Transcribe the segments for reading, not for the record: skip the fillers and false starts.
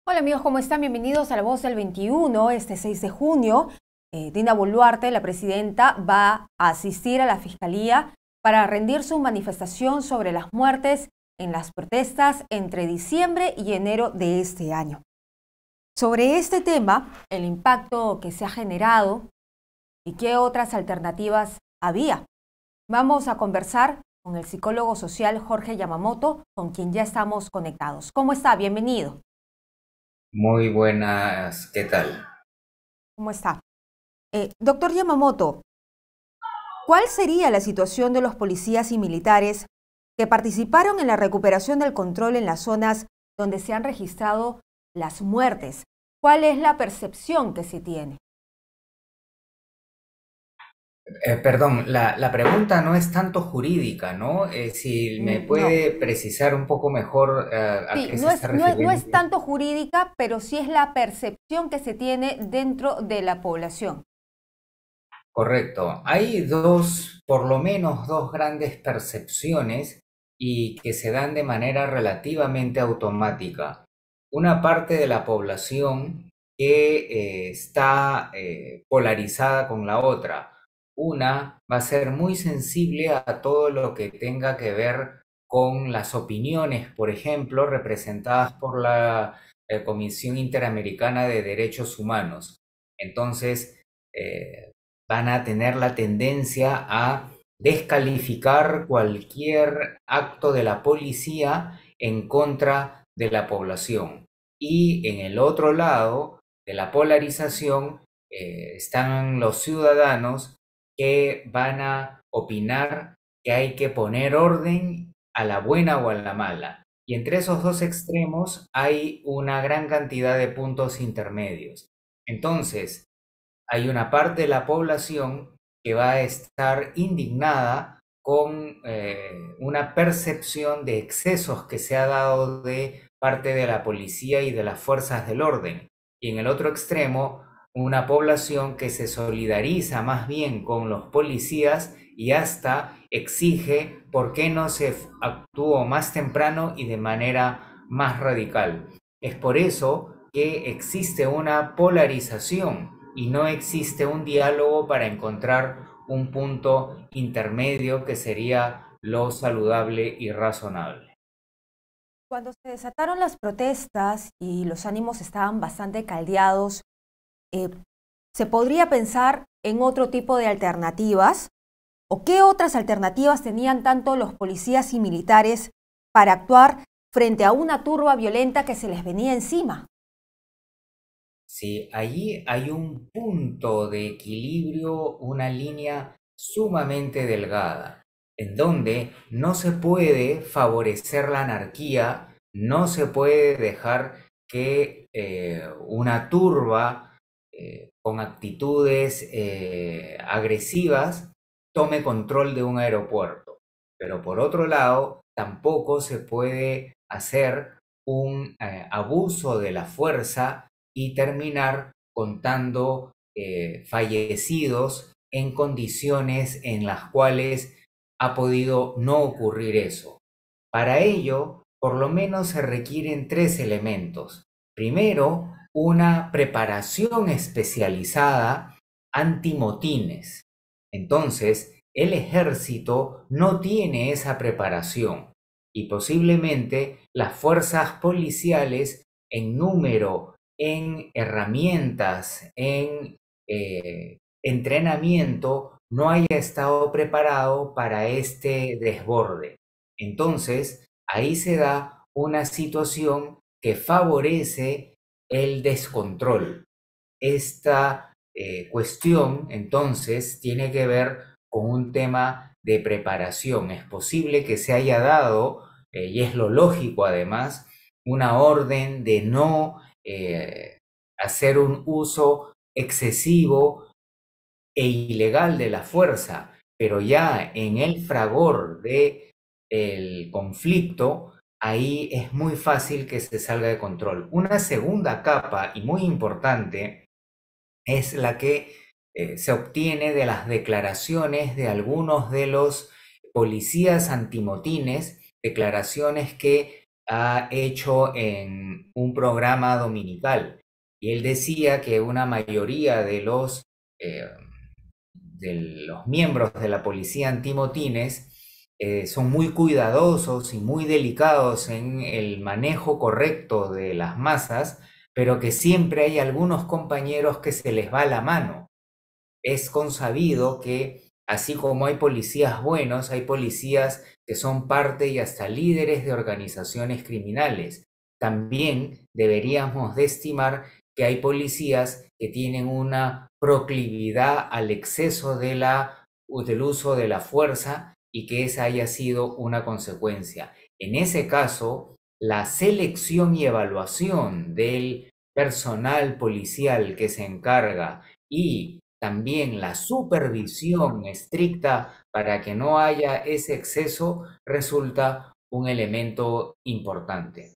Hola amigos, ¿cómo están? Bienvenidos a La Voz del 21. Este 6 de junio, Dina Boluarte, la presidenta, va a asistir a la Fiscalía para rendir su manifestación sobre las muertes en las protestas entre diciembre y enero de este año. Sobre este tema, el impacto que se ha generado y qué otras alternativas había. Vamos a conversar con el psicólogo social Jorge Yamamoto, con quien ya estamos conectados. ¿Cómo está? Bienvenido. Muy buenas, ¿qué tal? ¿Cómo está? Doctor Yamamoto, ¿cuál sería la situación de los policías y militares que participaron en la recuperación del control en las zonas donde se han registrado las muertes? ¿Cuál es la percepción que se tiene? Perdón, la pregunta no es tanto jurídica, ¿no? Si me No, puede precisar un poco mejor a sí, qué se está no refiriendo. es tanto jurídica, pero sí es la percepción que se tiene dentro de la población. Correcto. Hay dos, por lo menos dos grandes percepciones y que se dan de manera relativamente automática. Una parte de la población que está polarizada con la otra. Una va a ser muy sensible a todo lo que tenga que ver con las opiniones, por ejemplo, representadas por la Comisión Interamericana de Derechos Humanos. Entonces, van a tener la tendencia a descalificar cualquier acto de la policía en contra de la población. Y en el otro lado de la polarización están los ciudadanos que van a opinar que hay que poner orden a la buena o a la mala. Y entre esos dos extremos hay una gran cantidad de puntos intermedios. Entonces, hay una parte de la población que va a estar indignada con una percepción de excesos que se ha dado de parte de la policía y de las fuerzas del orden. Y en el otro extremo, una población que se solidariza más bien con los policías y hasta exige por qué no se actuó más temprano y de manera más radical. Es por eso que existe una polarización y no existe un diálogo para encontrar un punto intermedio que sería lo saludable y razonable. Cuando se desataron las protestas y los ánimos estaban bastante caldeados, eh, ¿se podría pensar en otro tipo de alternativas? ¿O qué otras alternativas tenían tanto los policías y militares para actuar frente a una turba violenta que se les venía encima? Sí, allí hay un punto de equilibrio, una línea sumamente delgada, en donde no se puede favorecer la anarquía, no se puede dejar que una turba con actitudes agresivas tome control de un aeropuerto. Pero por otro lado, tampoco se puede hacer un abuso de la fuerza y terminar contando fallecidos en condiciones en las cuales ha podido no ocurrir eso. Para ello, por lo menos se requieren tres elementos. Primero, una preparación especializada antimotines. Entonces, el ejército no tiene esa preparación y posiblemente las fuerzas policiales en número, en herramientas, en entrenamiento, no haya estado preparado para este desborde. Entonces, ahí se da una situación que favorece el descontrol. Esta cuestión, entonces, tiene que ver con un tema de preparación. Es posible que se haya dado, y es lo lógico además, una orden de no hacer un uso excesivo e ilegal de la fuerza, pero ya en el fragor de el conflicto, ahí es muy fácil que se salga de control. Una segunda capa y muy importante es la que se obtiene de las declaraciones de algunos de los policías antimotines, declaraciones que ha hecho en un programa dominical. Y él decía que una mayoría de los miembros de la policía antimotines son muy cuidadosos y muy delicados en el manejo correcto de las masas, pero que siempre hay algunos compañeros que se les va la mano. Es consabido que así como hay policías buenos, hay policías que son parte y hasta líderes de organizaciones criminales. También deberíamos de estimar que hay policías que tienen una proclividad al exceso del uso de la fuerza y que esa haya sido una consecuencia. En ese caso, la selección y evaluación del personal policial que se encarga y también la supervisión estricta para que no haya ese exceso resulta un elemento importante.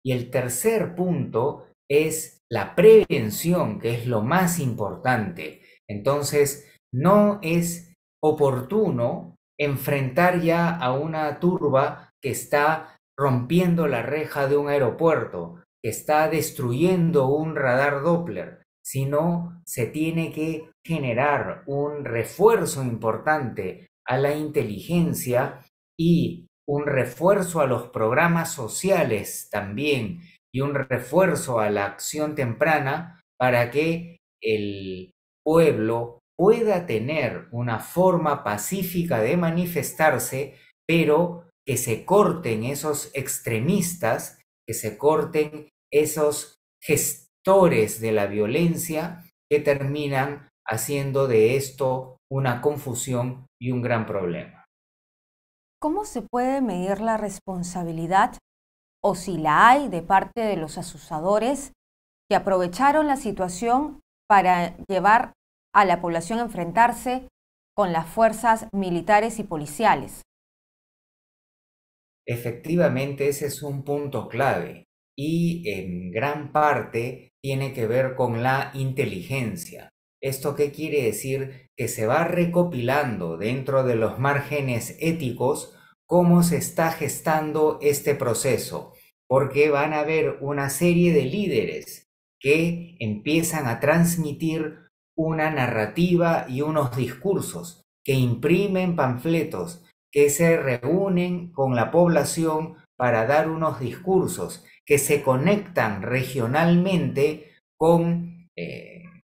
Y el tercer punto es la prevención, que es lo más importante. Entonces, no es oportuno enfrentar ya a una turba que está rompiendo la reja de un aeropuerto, que está destruyendo un radar Doppler, sino se tiene que generar un refuerzo importante a la inteligencia y un refuerzo a los programas sociales también y un refuerzo a la acción temprana para que el pueblo pueda tener una forma pacífica de manifestarse, pero que se corten esos extremistas, que se corten esos gestores de la violencia que terminan haciendo de esto una confusión y un gran problema. ¿Cómo se puede medir la responsabilidad, o si la hay, de parte de los asusadores que aprovecharon la situación para llevar a la población a enfrentarse con las fuerzas militares y policiales? Efectivamente, ese es un punto clave y en gran parte tiene que ver con la inteligencia. ¿Esto qué quiere decir? Que se va recopilando dentro de los márgenes éticos cómo se está gestando este proceso, porque van a haber una serie de líderes que empiezan a transmitir una narrativa y unos discursos, que imprimen panfletos, que se reúnen con la población para dar unos discursos, que se conectan regionalmente con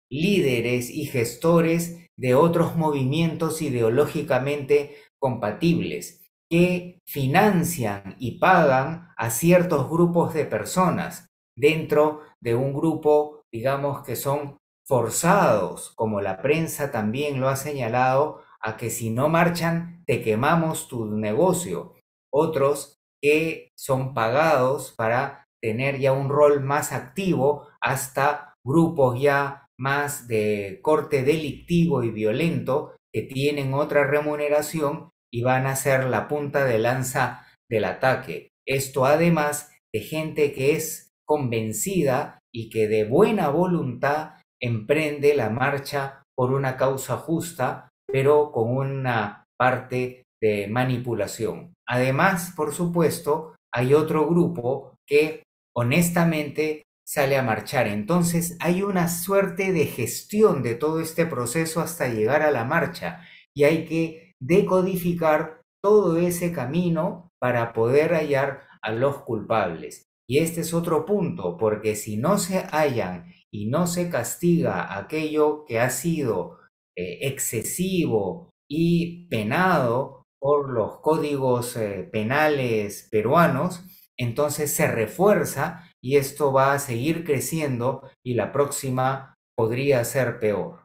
líderes y gestores de otros movimientos ideológicamente compatibles, que financian y pagan a ciertos grupos de personas dentro de un grupo, digamos, que son forzados, como la prensa también lo ha señalado, a que si no marchan te quemamos tu negocio. Otros que son pagados para tener ya un rol más activo, hasta grupos ya más de corte delictivo y violento que tienen otra remuneración y van a ser la punta de lanza del ataque. Esto además de gente que es convencida y que de buena voluntad emprende la marcha por una causa justa, pero con una parte de manipulación. Además, por supuesto, hay otro grupo que honestamente sale a marchar. Entonces hay una suerte de gestión de todo este proceso hasta llegar a la marcha y hay que decodificar todo ese camino para poder hallar a los culpables. Y este es otro punto, porque si no se hallan y no se castiga aquello que ha sido excesivo y penado por los códigos penales peruanos, entonces se refuerza y esto va a seguir creciendo y la próxima podría ser peor.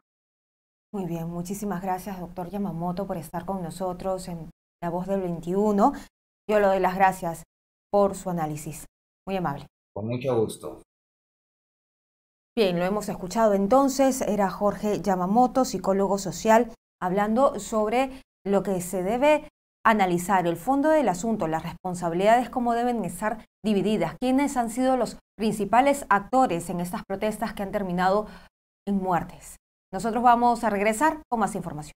Muy bien, muchísimas gracias, doctor Yamamoto, por estar con nosotros en La Voz del 21. Yo le doy las gracias por su análisis. Muy amable. Con mucho gusto. Bien, lo hemos escuchado entonces. Era Jorge Yamamoto, psicólogo social, hablando sobre lo que se debe analizar, el fondo del asunto, las responsabilidades, cómo deben estar divididas, quiénes han sido los principales actores en estas protestas que han terminado en muertes. Nosotros vamos a regresar con más información.